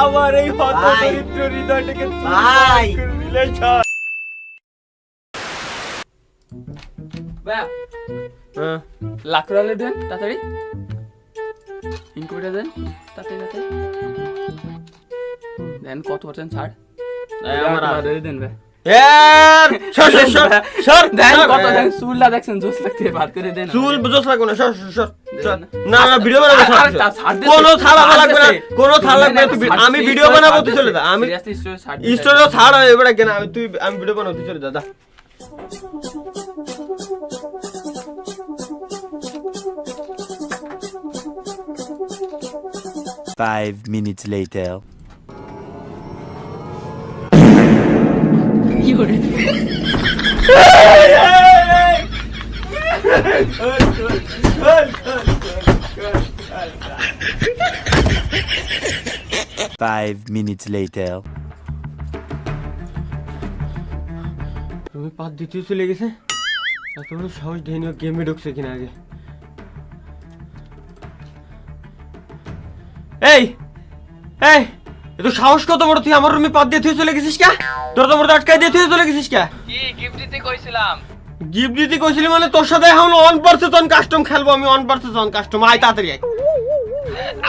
আমার এই হতদরিদ্র হৃদয়টাকে ভাই দিলে ছাড়। লাকড়ালে দেন তাড়াতাড়ি, ইনকুবেটর দেন তাড়াতাড়ি তাড়াতাড়ি দেন। কত পার্সেন্ট ছাড় দেন ভাই? চুলটা দেখছেন জোস লাগতে, বাদ করে দেন। চুল জোস লাগবে না, সর সর সর। না না ভিডিও বানাবো, কোনো ছাড় লাগবে না, কোনো ছাড় লাগবে না। আমি ভিডিও বানাবো, তুই চলে যা। আমি স্টোরে ছাড় এবারে কেন, আমি ভিডিও বানাবো, তুই চলে যা। 5 minutes later. Five minutes later. তুমি পাত দ্বিতীয় চলে গেছে, এত বড় সাহস ঢেনিও গেমে ঢুকছে কিনা আগে। এই এই এত সাহস কত বড়, তুই আমার রুমে পাত দিয়ে তুই চলে গেছিস কে? তোর তো বড় আটকাই দিয়ে তুই চলে গেছিস কে? কি গিফট দিতে কইছিলাম? গিফট দিতে কইছিলি মানে তোর সাথে এখন 1% কাস্টম খেলবো আমি, 1% কাস্টম। আয় তাড়াতাড়ি আয়।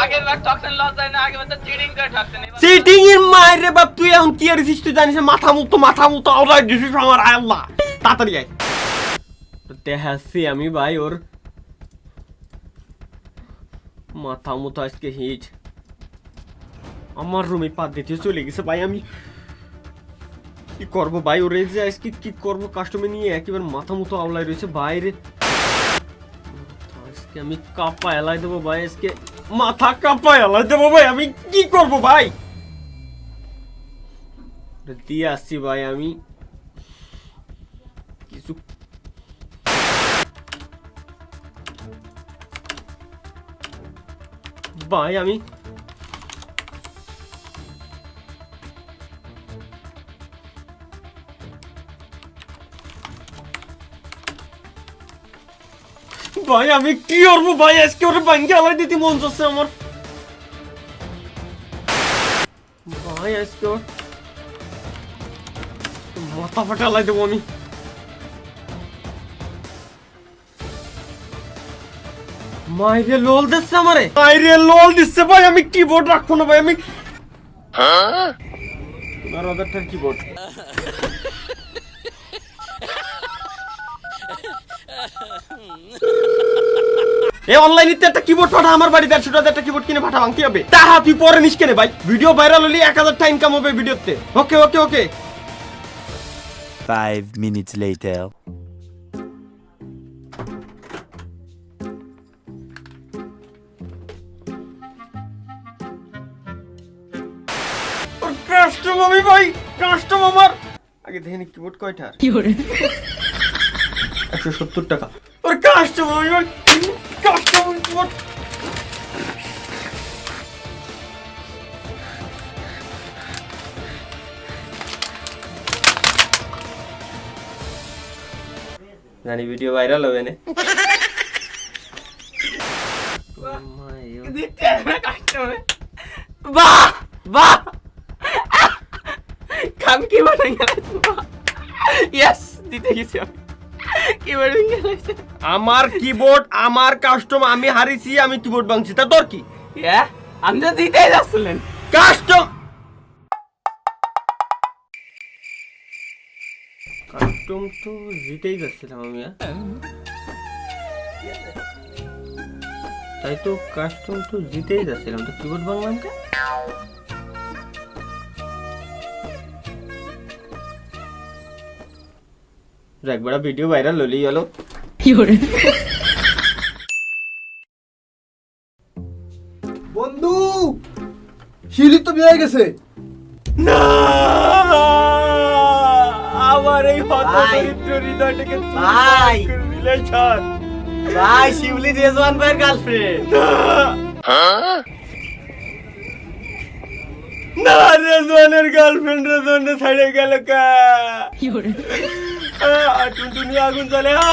আগের বার টক্সন লস যায় না, আগের বার তো চিটিং করে ঠকছেন। চিটিং এর মায়ের রে বাপ, তুই এখন কি আরিস তুই জানিস? মাথা মুতো আওলাই দিছিস আমার। আল্লাহ তাড়াতাড়ি আয়। দেখাচ্ছি আমি ভাই ওর মাথা মুতো আজকে হিট। আমার রুমে পাত দিতে চলে গেছে ভাই, আমি কি করবো ভাই? ওরে যে আজকে কি করবো, কাস্টমে নিয়ে একেবারে মাথা মুতো আওলাই রয়েছে বাইরে। আজকে আমি কাপা এলাই দেবো ভাই, আজকে মাথা কাপা এলাই দেবো ভাই। আমি কি করবো ভাই? দিয়ে আসছি ভাই আমি কিছু। ভাই আমি ভাই আমি কি করবো ভাই? আজকে ওরা ভাঙ্গে আলাই দিতে মন যাচ্ছে আমার ভাই। আজকে মাথা ফাটা আলাই দেবো আমি। মাইরে লোল দিচ্ছে আমারে, মাইরে লোল দিচ্ছে ভাই। আমি কিবোর্ড রাখবো না ভাই, আমি 15,000 টাকার কিবোর্ড। এই অনলাইনে একটা কিবোর্ড পাঠা আমার বাড়ি, 150 টাকার একটা কিবোর্ড কিনে পাঠা। ভাঙতে হবে তাহা তুই পরে নিস কেনে ভাই? ভিডিও ভাইরাল হলে 1000 টাকা ইনকাম হবে ভিডিওতে। ওকে ওকে ওকে। 5 minutes later. কাস্টম আমি ভাই, কাস্টম আমার। আগে দেখেন কিবোর্ড কয়টা? 170 টাকা। ওর কাস্টম আমি ভাই, কাস্টম কিবোর্ড। জানি ভিডিও ভাইরাল হবে না। বাহ বাহ, আমি কি বানাই গেলাম? ইয়েস, দিতে গেছি আমি। কি বানাই গেলাম? আমার কিবোর্ড, আমার কাস্টম, আমি হারিয়েছি, আমি কিবোর্ড ভাঙছি। তা তোর কি? আমি তো দিতেই যাচ্ছিলেন কাস্টম। কাস্টম তো জিতেই যাচ্ছিলাম আমি। তাই তো কাস্টম তো জিতেই যাচ্ছিলাম, তো কিবোর্ড ভাঙলাম কে? একবার ভিডিও ভাইরাল হলেই হলো। বন্ধু শিলি তো বিয়ে গেছে না, আমার এই হতদরিদ্র হৃদয়টাকে ভাই দিলে ছাড়। ভাই শিউলি রেজওয়ান ভাইয়ের গার্লফ্রেন্ড। না রে রেজওয়ানের গার্লফ্রেন্ড রেজওয়ানের ছাড়ে গেল কা টুনটুনি আগুন চলে না